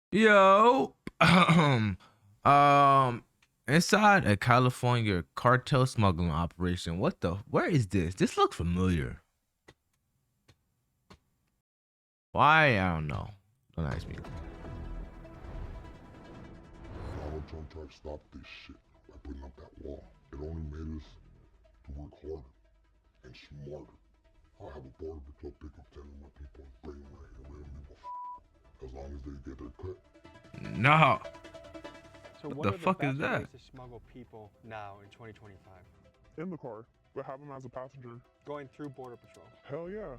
Yo, inside a California cartel smuggling operation. Where is this? This looks familiar. Why? I don't know. Don't ask me. Donald Trump tried to stop this shit by putting up that wall. It only made us to work harder and smarter. I'll have a border patrol pick up 10 of my people and bring them right here. We don't give a as long as they get their cut. No. So What what the are the fuck is best that? ways to smuggle people now in 2025? In the car, but have them as a passenger. Going through Border Patrol. Hell yeah.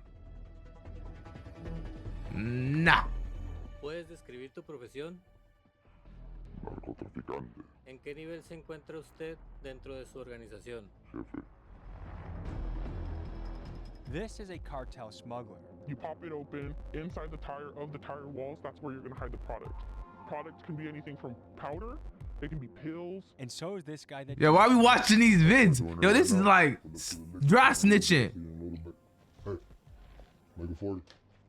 Nah. ¿Puedes describir tu profesión? Narcotraficante, ¿En qué nivel se encuentra usted dentro de su organización? jefe. This is a cartel smuggler. You pop it open, inside the tire walls, that's where you're gonna hide the product. Products can be anything from powder, they can be pills. And so is this guy that Yeah, why we watching these vids? Yo, this is like dry snitching. Hey, make it 40.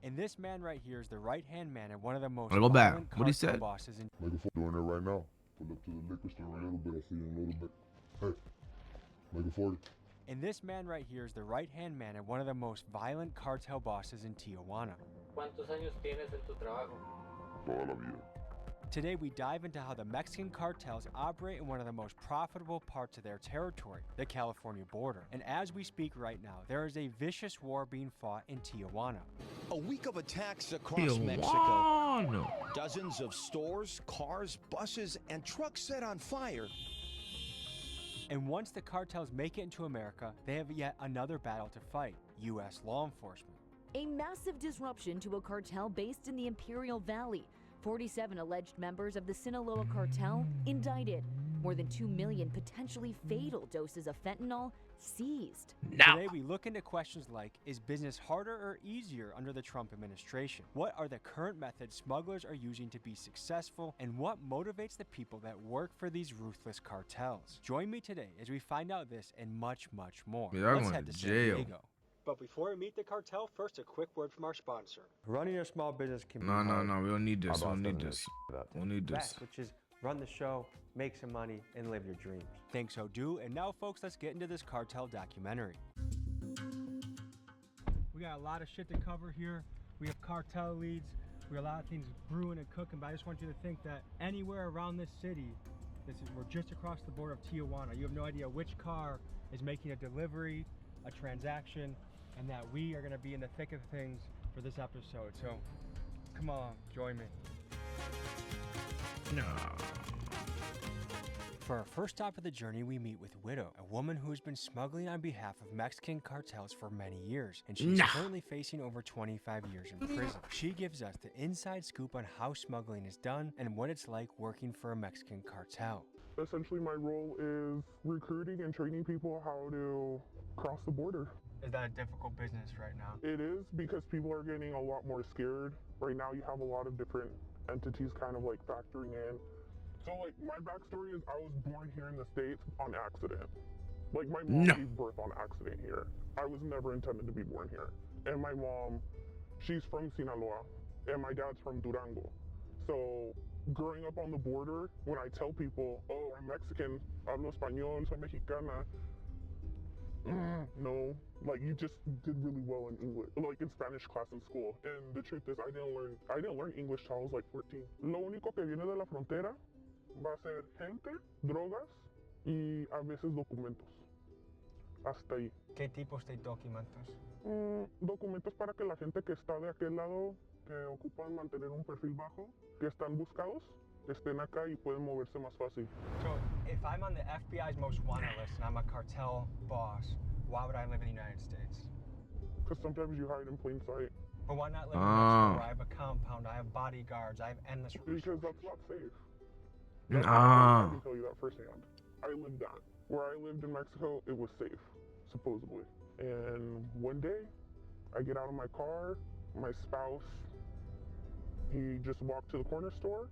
And this man right here is the right-hand man and one of the most I'll go back. violent What he cartel said? bosses in Make it 40. Doing it right now. Pull up to the liquor store a little bit. I'll see you in a little bit. Hey, make it 40. And this man right here is the right-hand man and one of the most violent cartel bosses in Tijuana. ¿Cuántos años tienes en tu trabajo? Toda la vida. Today we dive into how the Mexican cartels operate in one of the most profitable parts of their territory, the California border. And as we speak right now, there is a vicious war being fought in Tijuana. A week of attacks across Mexico. Tijuana. Dozens of stores, cars, buses, and trucks set on fire. And once the cartels make it into America, they have yet another battle to fight: U.S. law enforcement. A massive disruption to a cartel based in the Imperial Valley. 47 alleged members of the Sinaloa cartel indicted. More than 2 million potentially fatal doses of fentanyl seized. Now. Today we look into questions like, is business harder or easier under the Trump administration? What are the current methods smugglers are using to be successful? And what motivates the people that work for these ruthless cartels? Join me today as we find out this and much, much more. Yeah, they're Let's going head to to San jail. Diego. But before we meet the cartel, first a quick word from our sponsor. Running a small business can be No, hard. we don't need this. We don't need this. We don't need this. Best, which is run the show, make some money, and live your dreams. Thanks, so do. And now, folks, let's get into this cartel documentary. We got a lot of shit to cover here. We have cartel leads. We have a lot of things brewing and cooking, but I just want you to think that anywhere around this city, we're just across the border of Tijuana. You have no idea which car is making a delivery, a transaction, and that we are going to be in the thick of things for this episode. So come on, join me. No. For our first stop of the journey, we meet with Widow, a woman who has been smuggling on behalf of Mexican cartels for many years, and she's currently facing over 25 years in prison. She gives us the inside scoop on how smuggling is done and what it's like working for a Mexican cartel. Essentially, my role is recruiting and training people how to cross the border. Is that a difficult business right now? It is, because people are getting a lot more scared. Right now you have a lot of different entities kind of like factoring in. So like my backstory is I was born here in the States on accident. Like my mom gave birth on accident here. I was never intended to be born here. And my mom, she's from Sinaloa and my dad's from Durango. So growing up on the border, when I tell people, oh, I'm Mexican, hablo español, soy mexicana, no, like you just did really well in English, like in Spanish class in school. And the truth is, I didn't learn English till I was like 14. Lo único que viene de la frontera va a ser gente, drogas y a veces documentos. Hasta ahí. ¿Qué tipos de documentos? Documentos para que la gente que está de aquel lado, que ocupan mantener un perfil bajo, que están buscados, estén acá y pueden moverse más fácil. So, if I'm on the FBI's most wanted list and I'm a cartel boss, why would I live in the United States? Because sometimes you hide in plain sight. But why not live in Mexico where I have a compound, I have bodyguards, I have endless resources? Because that's not safe. I can tell you that firsthand. I lived that. Where I lived in Mexico, it was safe, supposedly. And one day, I get out of my car, my spouse, he just walked to the corner store,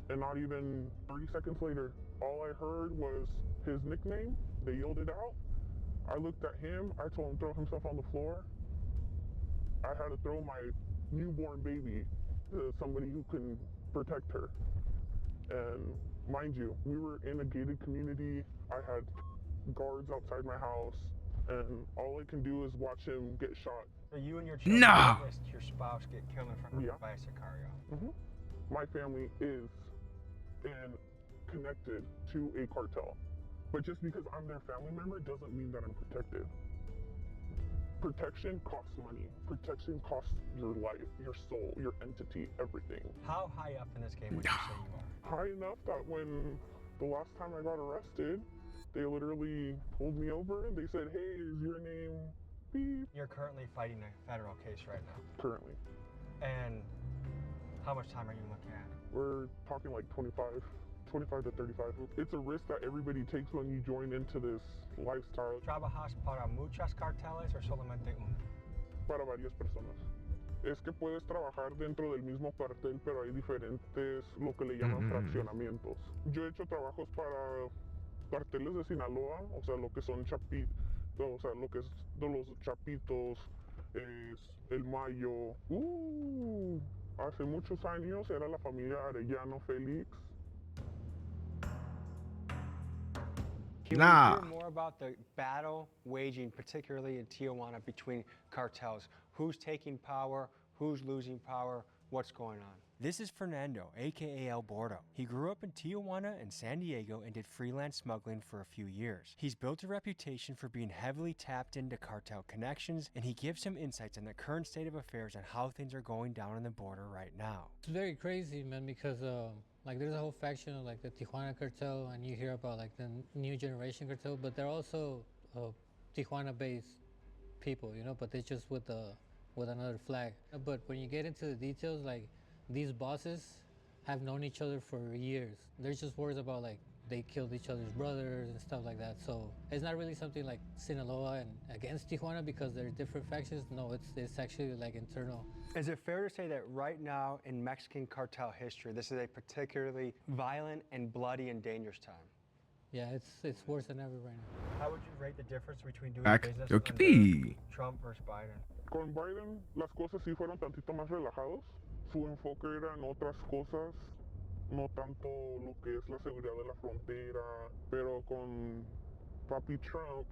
and not even 30 seconds later, all I heard was his nickname. They yelled it out. I looked at him, I told him to throw himself on the floor. I had to throw my newborn baby to somebody who can protect her. And mind you, we were in a gated community. I had guards outside my house, and all I can do is watch him get shot. So you and your children Nah. witnessed your spouse get killed in front of you by a Sicario. My family is and connected to a cartel. But just because I'm their family member doesn't mean that I'm protected. Protection costs money. Protection costs your life, your soul, your entity, everything. How high up in this game would you say you are? High enough that when the last time I got arrested, they literally pulled me over and they said, hey, is your name beep? You're currently fighting a federal case right now. Currently. And how much time are you looking at? We're talking like 25 to 35. It's a risk that everybody takes when you join into this lifestyle. ¿Trabajas para muchas carteles o solamente uno? Para varias personas. Es que puedes trabajar dentro del mismo cartel, pero hay diferentes, lo que le llaman fraccionamientos. Yo he hecho trabajos para carteles de Sinaloa, o sea, lo que son o sea, lo que es de los Chapitos, el Mayo. Hace muchos años era la familia Arellano Félix. Can Nah. we hear more about the battle waging, particularly in Tijuana, between cartels? Who's taking power? Who's losing power? What's going on? This is Fernando, aka El Bordo. He grew up in Tijuana and San Diego and did freelance smuggling for a few years. He's built a reputation for being heavily tapped into cartel connections, and he gives some insights on the current state of affairs and how things are going down on the border right now. It's very crazy, man, because like there's a whole faction of like the Tijuana cartel, and you hear about like the new generation cartel, but they're also Tijuana-based people, you know, but they're just with another flag. But when you get into the details, like these bosses have known each other for years. There's just words about like they killed each other's brothers and stuff like that. So it's not really something like Sinaloa and against Tijuana because they're different factions. No, it's actually like internal. Is it fair to say that right now in Mexican cartel history, this is a particularly violent and bloody and dangerous time? Yeah, it's worse than ever right now. How would you rate the difference between doing Back. business Okay. under Trump versus Biden? Con Biden las cosas sí fueron tantito más relajados. Su enfoque era en otras cosas, no tanto lo que es la seguridad de la frontera, pero con Papi Trump,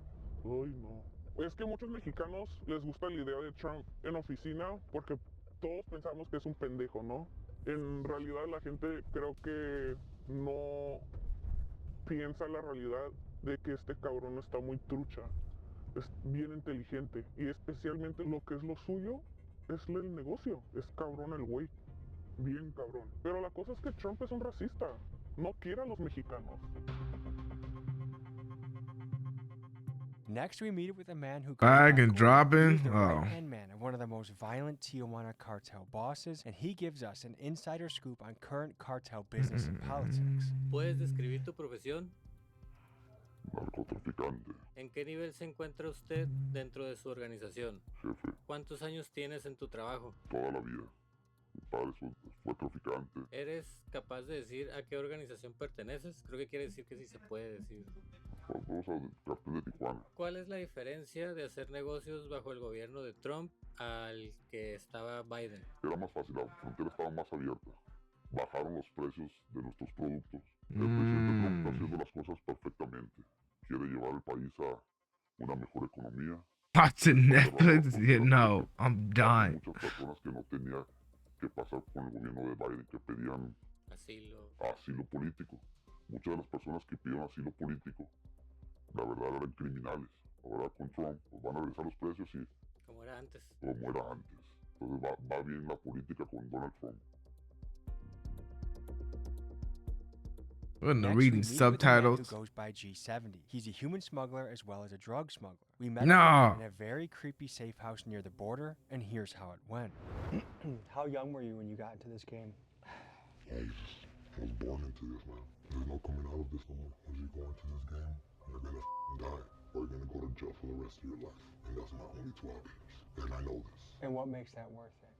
uy no. Es que muchos mexicanos les gusta la idea de Trump en oficina porque todos pensamos que es un pendejo, ¿no? En realidad la gente creo que no piensa la realidad de que este cabrón está muy trucha. Es bien inteligente y especialmente lo que es lo suyo es el negocio. Es cabrón el güey. Bien cabrón. Pero la cosa es que Trump es un racista. No quiere a los mexicanos. Next, we meet with a man who goes Bag by and Gordo. dropping? He's the Oh. right-hand man of one of the most violent Tijuana cartel bosses, and he gives us an insider scoop on current cartel business and politics. ¿Puedes describir tu profesión? Narcotraficante, ¿En qué nivel se encuentra usted dentro de su organización? jefe, ¿Cuántos años tienes en tu trabajo? toda la vida. Mi padre fue traficante. ¿Eres capaz de decir a qué organización perteneces? Creo que quiere decir que sí se puede decir. Vamos al cartel de Tijuana. ¿Cuál es la diferencia de hacer negocios bajo el gobierno de Trump al que estaba Biden? Era más fácil, la frontera estaba más abierta. Bajaron los precios de nuestros productos. El presidente Trump está haciendo las cosas perfectamente. Quiere llevar el país a una mejor economía. Watching Netflix? Yeah, no, I'm Hay done. muchas personas que no tenía que pasar con el gobierno de Biden, que pedían Asilo. asilo político. Muchas de las personas que pidieron asilo político, la verdad eran criminales. Ahora con Trump pues van a regresar los precios y Como era antes. como era antes. Entonces va bien la política con Donald Trump. When Next, reading we meet with a man subtitles. who goes by G70. He's a human smuggler as well as a drug smuggler. We met No. him in a very creepy safe house near the border, and here's how it went. How young were you when you got into this game? I was born into this, man. There's no coming out of this no more. Once you go into this game, you're gonna die, or you're gonna go to jail for the rest of your life. And that's my only two options. And I know this. And what makes that worth it?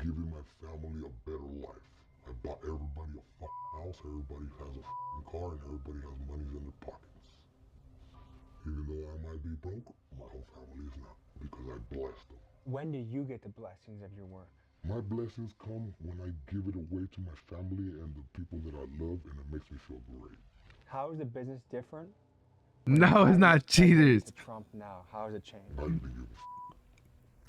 Giving my family a better life. I bought everybody a house, everybody has a car, and everybody has money in their pockets. Even though I might be broke, my whole family is not, because I blessed them. When do you get the blessings of your work? My blessings come when I give it away to my family and the people that I love, and it makes me feel great. How is the business different? No, it's not cheaters. To Trump now, how has it changed? Now you can give a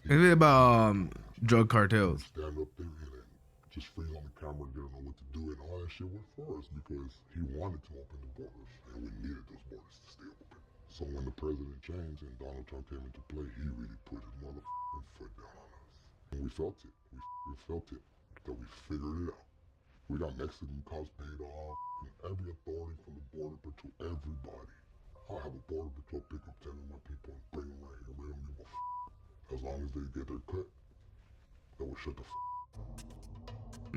It's about drug cartels. stand up there and just freeze on the camera and didn't know what to do, and all that shit worked for us because he wanted to open the borders, and we needed those borders to stay open. So when the president changed and Donald Trump came into play, he really put his motherfucking foot down on us. And we felt it. We felt it. That we figured it out. We got Mexican cops paid off, and every authority from the border patrol, everybody. I'll have a border patrol pick up 10 of my people and bring them right here. We don't give a as long as they get their cut, that will shut the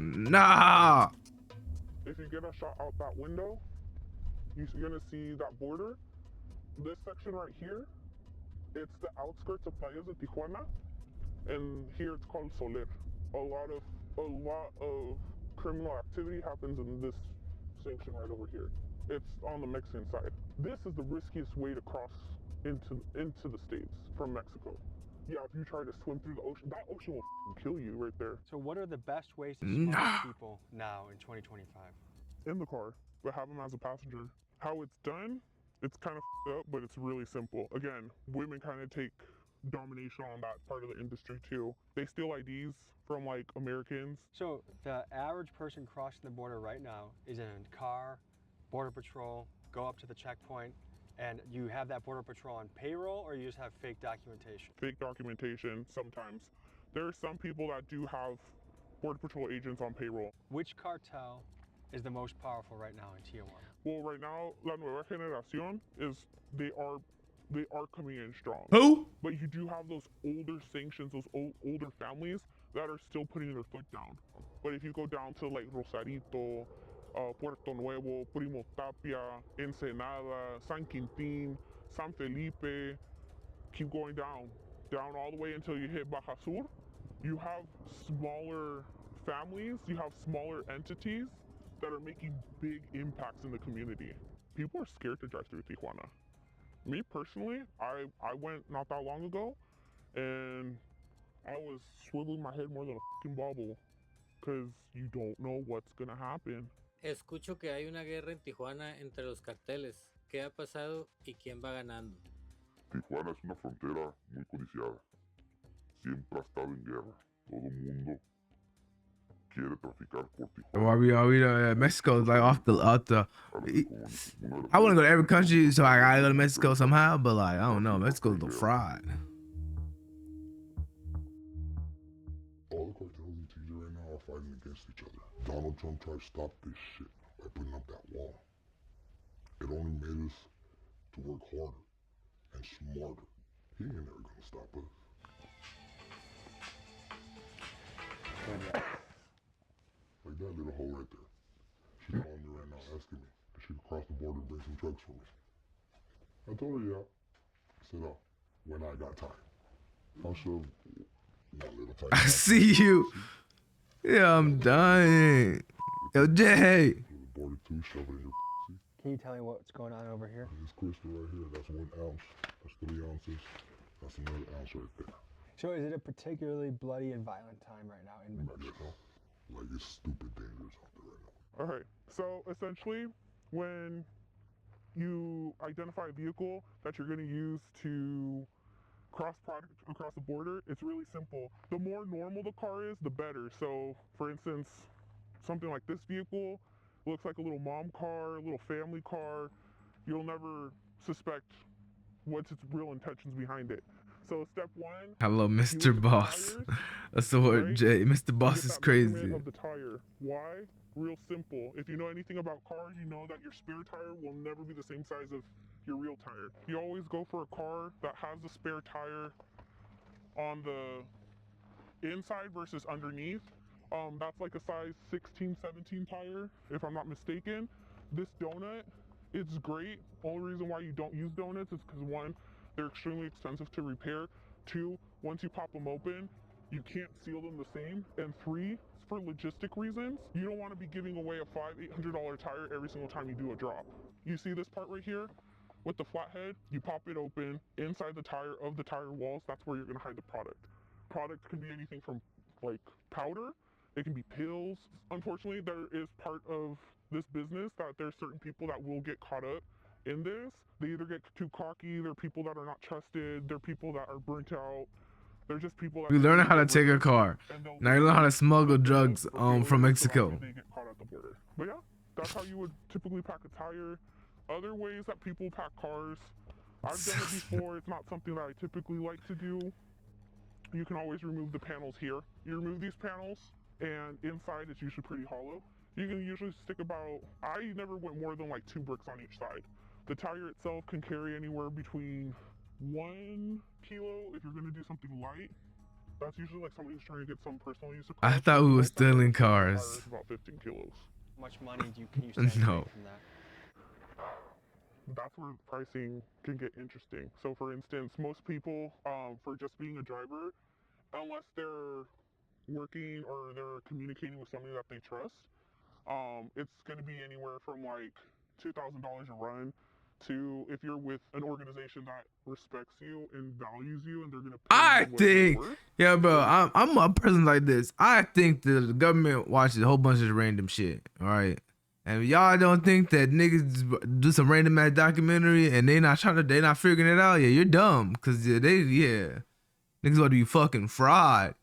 Nah. If you get a shot out that window, you're gonna see that border. This section right here, it's the outskirts of Playas de Tijuana, and here it's called Soler. A lot of criminal activity happens in this section right over here. It's on the Mexican side. This is the riskiest way to cross into the States from Mexico. Yeah, if you try to swim through the ocean, that ocean will kill you right there. So what are the best ways to smuggle people now in 2025? In the car, but have them as a passenger. How it's done, it's kind of up, but it's really simple. Again, women kind of take domination on that part of the industry too. They steal IDs from like Americans. So the average person crossing the border right now is in a car, border patrol, go up to the checkpoint, and you have that border patrol on payroll, or you just have fake documentation? Fake documentation sometimes. There are some people that do have border patrol agents on payroll. Which cartel is the most powerful right now in Tijuana? Well, right now, La Nueva Generación they are coming in strong. Who? But you do have those older sanctions, those older families that are still putting their foot down. But if you go down to like Rosarito, Puerto Nuevo, Primo Tapia, Ensenada, San Quintin, San Felipe, keep going down all the way until you hit Baja Sur, you have smaller families, you have smaller entities that are making big impacts in the community. People are scared to drive through Tijuana. Me personally, I went not that long ago, and I was swiveling my head more than a fucking bobble, because you don't know what's gonna happen. Escucho que hay una guerra en Tijuana entre los carteles. ¿Qué ha pasado y quién va ganando? Tijuana es una frontera muy codiciada. Siempre ha estado en guerra. Todo el mundo quiere traficar por Tijuana. Mexico's like off the. I want to go to every country, so I gotta go to Mexico somehow. But like, I don't know, Mexico's the fraud. All the cartels in TJ right now are fighting against each other. Donald Trump tried to stop this shit by putting up that wall. It only made us to work harder and smarter. He ain't never gonna stop us. Like that little hoe right there. She's calling me right now asking me if she could cross the border and bring some trucks for me. I told her yeah. I said, oh, when I got time. I'll shove that little tight. I see you. Yeah, I'm dying. Yo, Jay. The border too, shove it in your pussy. Can you tell me what's going on over here? This crystal right here, that's 1 ounce. That's 3 ounces. That's another ounce right there. So is it a particularly bloody and violent time right now in Mexico? Like it's stupid dangerous out there right now. All right, so essentially, when you identify a vehicle that you're gonna use to cross product across the border, it's really simple. The more normal the car is, the better. So for instance, something like this vehicle looks like a little mom car, a little family car. You'll never suspect what's its real intentions behind it. So step one. Hello, Mr. Boss. That's the word, right? Jay. Mr. Boss is crazy. Of the tire. Why? Real simple. If you know anything about cars, you know that your spare tire will never be the same size of your real tire. You always go for a car that has the spare tire on the inside versus underneath. That's like a size 16, 17 tire, if I'm not mistaken. This donut, it's great. Only reason why you don't use donuts is because one, they're extremely expensive to repair. Two, once you pop them open, you can't seal them the same. And three, for logistic reasons, you don't want to be giving away a $500-800 tire every single time you do a drop. You see this part right here with the flathead? You pop it open inside the tire of the tire walls. That's where you're going to hide the product. Product can be anything from like powder. It can be pills. Unfortunately, there is part of this business that there's certain people that will get caught up in this. They either get too cocky, they're people that are not trusted, they're people that are burnt out. They're just people that You learning how to take a risk, car. and they'll Now you learn how to literally smuggle put drugs for from failure, so that Mexico. way they get caught at the border. But yeah, that's how you would typically pack a tire. Other ways that people pack cars, I've done it before. It's not something that I typically like to do. You can always remove the panels here. You remove these panels, and inside it's usually pretty hollow. You can usually stick about, I never went more than like 2 bricks on each side. The tire itself can carry anywhere between 1 kilo if you're gonna do something light. That's usually like somebody who's trying to get some personal use across. I thought we were Most tires stealing are cars. about 15 kilos. How much money can you stand to No. make from that? That's where pricing can get interesting. So for instance, most people, for just being a driver, unless they're working or they're communicating with somebody that they trust, it's going to be anywhere from like $2,000 a run to, if you're with an organization that respects you and values you and they're going to pay I you what think, you're worth. yeah, bro, I'm a person like this. I think the government watches a whole bunch of random shit, all right? And y'all don't think that niggas do some random ass documentary and they not figuring it out? Yeah, you're dumb, cause niggas ought to be fucking fraud.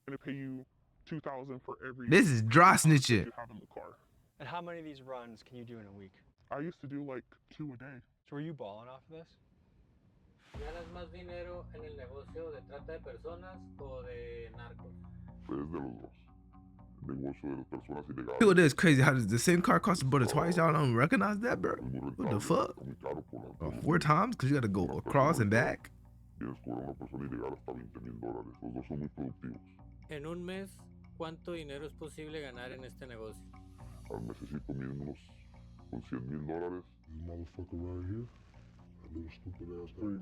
Going to pay you $2,000 for every. This is dry that snitching. you have in the car. And how many of these runs can you do in a week? I used to do like 2 a day. So were you balling off of this? ¿Ganas más dinero en el negocio de trata de personas o de narcos? Es de los dos. El negocio de las personas ilegales. People, this crazy. How does the same car cross the border twice? Y'all don't recognize that, bro? Es muy What the rentable, fuck? está muy caro por la- 4 times? Cause you gotta go across and back? Y descubrir a una persona ilegal hasta $20,000. Los dos son muy productivos. En un mes, ¿cuánto dinero es posible ganar en este negocio? Al necesito mínimo unos con $100,000. This motherfucker right here, that little stupid ass guy.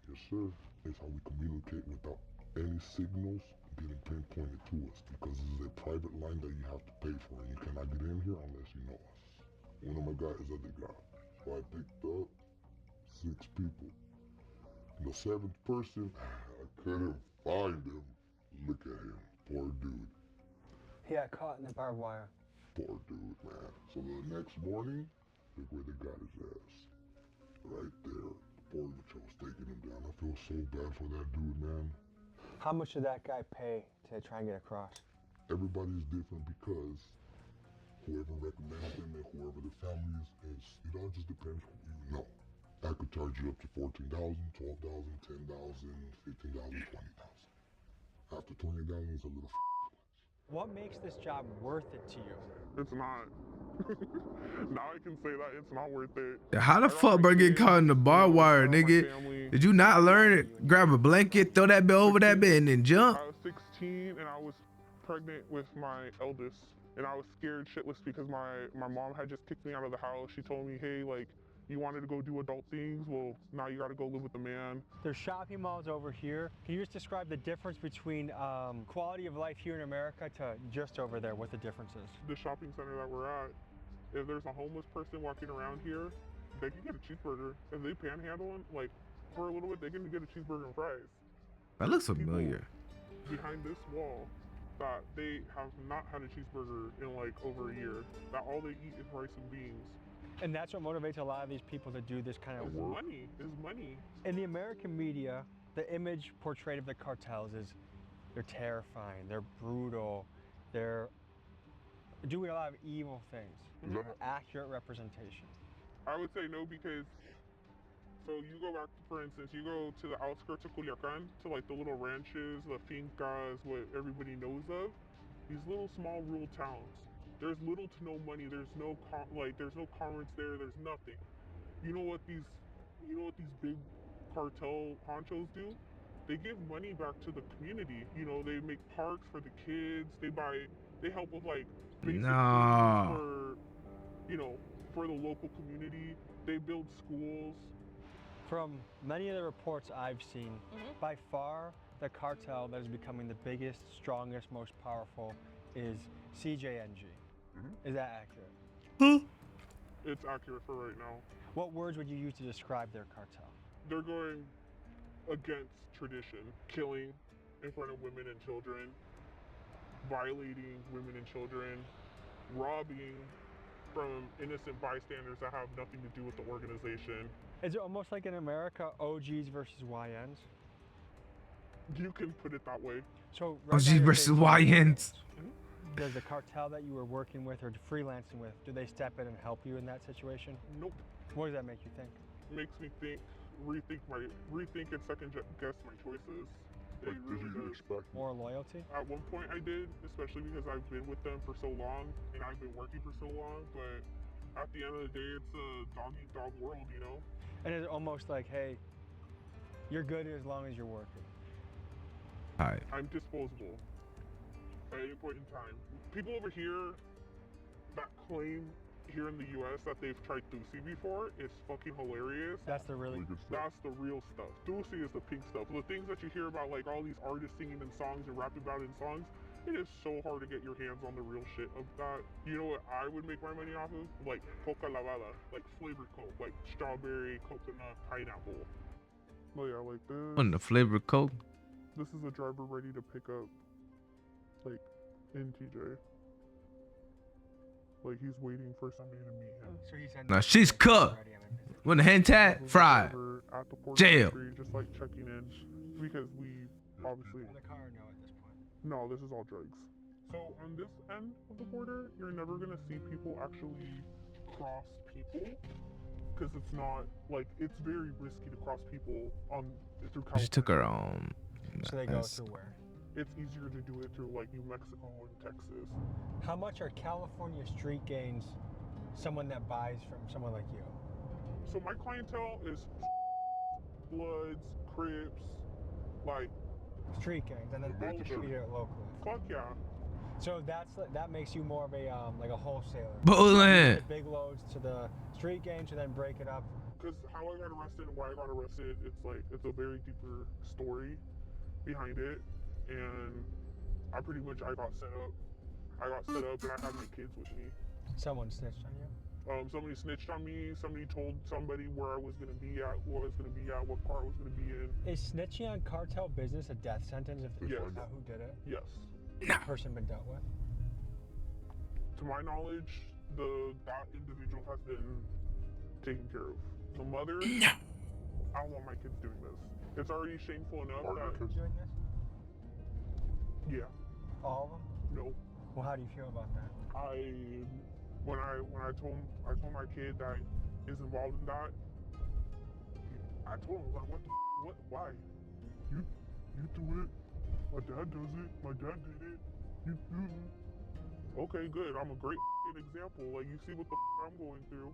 Yes, sir. It's how we communicate without any signals getting pinpointed to us, because this is a private line that you have to pay for, and you cannot get in here unless you know us. One of my guys is the guy. So I picked up 6 people. The 7th person, I couldn't find him. Look at him. Poor dude. He got caught in the barbed wire. Poor dude, man. So the next morning, look where they got his ass. Right there. The border patrol's taking him down. I feel so bad for that dude, man. How much did that guy pay to try and get across? Everybody's different because whoever recommends them and whoever the family is, it all just depends who you know. I could charge you up to $14,000, $12,000, $10,000, $15,000, $20,000. After $20,000 is a little. What makes this job worth it to you? It's not. Now I can say that it's not worth it. Yeah, how the I got fuck, my bro, get kids, caught in the barbed wire, I got my nigga? family. Did you not learn it? Grab a blanket, throw that bit over that bit, and then jump? I was 16 and I was pregnant with my eldest, and I was scared shitless because my mom had just kicked me out of the house. She told me, hey, like, you wanted to go do adult things, well, now you gotta go live with the man. There's shopping malls over here. Can you just describe the difference between quality of life here in America to just over there, what the difference is? The shopping center that we're at, if there's a homeless person walking around here, they can get a cheeseburger. If they panhandling, like, for a little bit, they can get a cheeseburger and fries. That looks familiar. Behind this wall, that they have not had a cheeseburger in like over a year. That all they eat is rice and beans. And that's what motivates a lot of these people to do this kind of It's work. money. It's money. In the American media, the image portrayed of the cartels is they're terrifying, they're brutal, they're doing a lot of evil things. Is that an accurate representation? I would say no, because so you go back, for instance, you go to the outskirts of Culiacan, to like the little ranches, the fincas, what everybody knows of. These little small rural towns. There's little to no money. There's no there's no commerce there. There's nothing. You know what these big cartel honchos do? They give money back to the community. You know, they make parks for the kids. They help with like basic No. things for, you know, for the local community. They build schools. From many of the reports I've seen, by far the cartel that is becoming the biggest, strongest, most powerful is CJNG. Is that accurate? It's accurate for right now. What words would you use to describe their cartel? They're going against tradition, killing, in front of women and children, violating women and children, robbing from innocent bystanders that have nothing to do with the organization. Is it almost like in America, OGs versus YNs? You can put it that way. So OG now you're versus facing YNs. Does the cartel that you were working with or freelancing with, do they step in and help you in that situation? Nope. What does that make you think? Makes me rethink and second guess my choices. It Like, did really you does. expect me? More loyalty? At one point I did, especially because I've been with them for so long and I've been working for so long, but at the end of the day, it's a dog-eat-dog world, you know? And it's almost like, hey, you're good as long as you're working. Alright. I'm disposable at any point in time. People over here that claim here in the US that they've tried Thusi before is fucking hilarious. That's the really Really good stuff. That's the real stuff. Thusi is the pink stuff. The things that you hear about, like all these artists singing in songs and rapping about it in songs, it is so hard to get your hands on the real shit of that. You know what I would make my money off of? Like coca lavada, like flavored coke, like strawberry, coconut, pineapple. Oh yeah, like this. What in the flavor Coke? This is a driver ready to pick up, like, in TJ. Like, he's waiting for somebody to meet him. So he said, Now she's cooked. When the hand tat, Who's fried. over at the port of Jail. entry, just like checking in, because we obviously. In the car or no at this point? No, this is all drugs. So on this end of the border, you're never gonna see people actually cross people, because it's not like it's very risky to cross people on through California. She took her So they go that's- through where? It's easier to do it through like New Mexico and Texas. How much are California street gangs someone that buys from someone like you? So my clientele is Bloods, Crips, like Street gangs, and then They they just- distribute it locally. fuck yeah. So that makes you more of a like a wholesaler. Bullet. The big loads to the street gangs and then break it up. Because how I got arrested and why I got arrested, it's a very deeper story behind it, and I got set up. I got set up, and I had my kids with me. Someone snitched on you. Somebody snitched on me. Somebody told somebody where I was gonna be at, who I was gonna be at, what car I was gonna be in. Is snitching on cartel business a death sentence if they Yes. find out who did it? Yes. The person been dealt with? To my knowledge, that individual has been taken care of. The mother, I don't want my kids doing this. It's already shameful enough Are your that, kids? Doing this? yeah, All of them? no. Well, how do you feel about that? When I told my kid that is involved in that, I told him, like, what, why? You do it. My dad does it. My dad did it. You do it. Okay, good. I'm a great example. Like, you see what the I'm going through.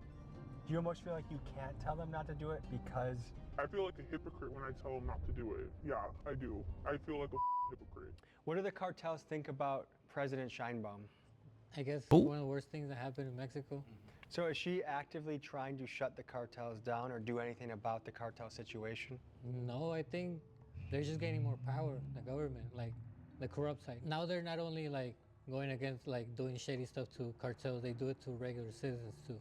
Do you almost feel like you can't tell them not to do it because I feel like a hypocrite when I tell them not to do it. Yeah, I do. I feel like a hypocrite. what do the cartels think about President Scheinbaum? I guess Oh. one of the worst things that happened in Mexico. So is she actively trying to shut the cartels down or do anything about the cartel situation? No, I think they're just gaining more power, the government, like the corrupt side. Now they're not only like going against like doing shady stuff to cartels, they do it to regular citizens too.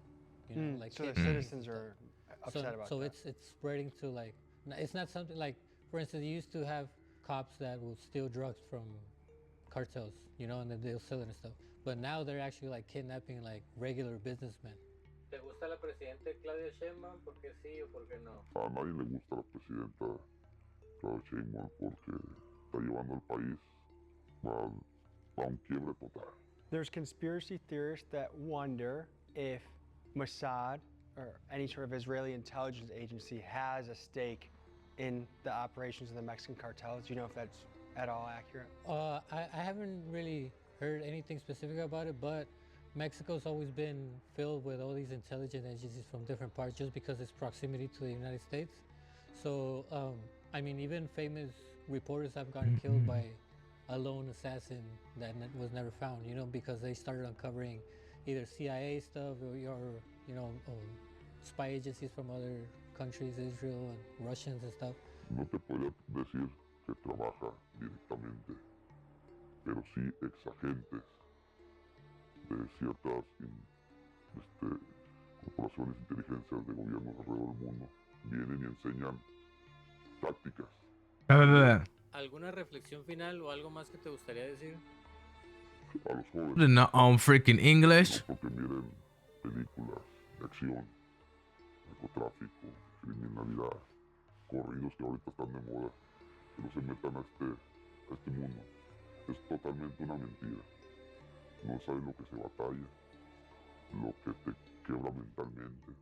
You know, like so the kidnappings citizens and are stuff. upset about so that. it's spreading to like it's not something like, for instance, you used to have cops that will steal drugs from cartels, you know, and then they'll sell it and stuff. But now they're actually like kidnapping like regular businessmen. ¿Te gusta la presidenta Claudia Sheinbaum? ¿Por qué sí o por qué no? A nadie le gusta la presidenta Claudia Sheinbaum porque está llevando al país a un quiebre total. There's conspiracy theorists that wonder if Mossad or any sort of Israeli intelligence agency has a stake in the operations of the Mexican cartels. Do you know if that's at all accurate? I haven't really heard anything specific about it, but Mexico's always been filled with all these intelligence agencies from different parts just because its proximity to the United States. So, I mean, even famous reporters have gotten killed by a lone assassin that was never found, you know, because they started uncovering either CIA stuff or you know, spy agencies from other countries, Israel and Russians and stuff. No te podría decir que trabaja directamente, pero sí exagentes de ciertas corporaciones de inteligencia de gobiernos alrededor del mundo vienen y enseñan tácticas. ¿Alguna reflexión final o algo más que te gustaría decir? A los jóvenes, In freaking English. no porque miren películas de acción, narcotráfico, criminalidad, corridos que ahorita están de moda, que no se metan a este mundo. Es totalmente una mentira. No saben lo que se batalla, lo que te quiebra mentalmente,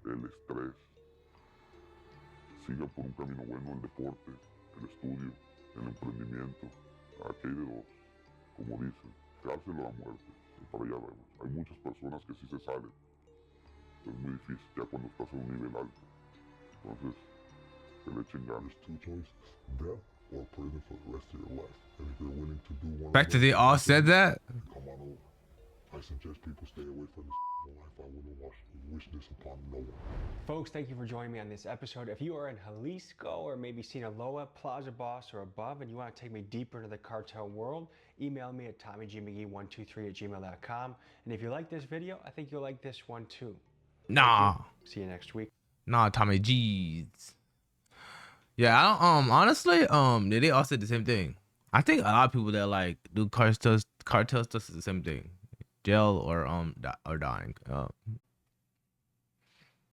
el estrés. Sigan por un camino bueno el deporte, el estudio, el emprendimiento. Aquí hay de dos, como dicen, cárcel o la muerte. Y para allá vamos. Hay muchas personas que sí se salen. Es muy difícil ya cuando estás en un nivel alto. Entonces, que le echen ganas. Two choices, death or prison for the rest of your life. And if you're willing to do one Fact that they all said that. come on over. I suggest people stay away from this life. I wouldn't wish this upon no one. Folks, thank you for joining me on this episode. If you are in Jalisco or maybe Sinaloa, Plaza Boss, or above, and you want to take me deeper into the cartel world, email me at TommyGMcGee123@gmail.com. And if you like this video, I think you'll like this one too. Nah, See you next week. nah, Tommy G's. Yeah, I don't, honestly, they all said the same thing. I think a lot of people that like do cartel stuff is the same thing, jail or dying.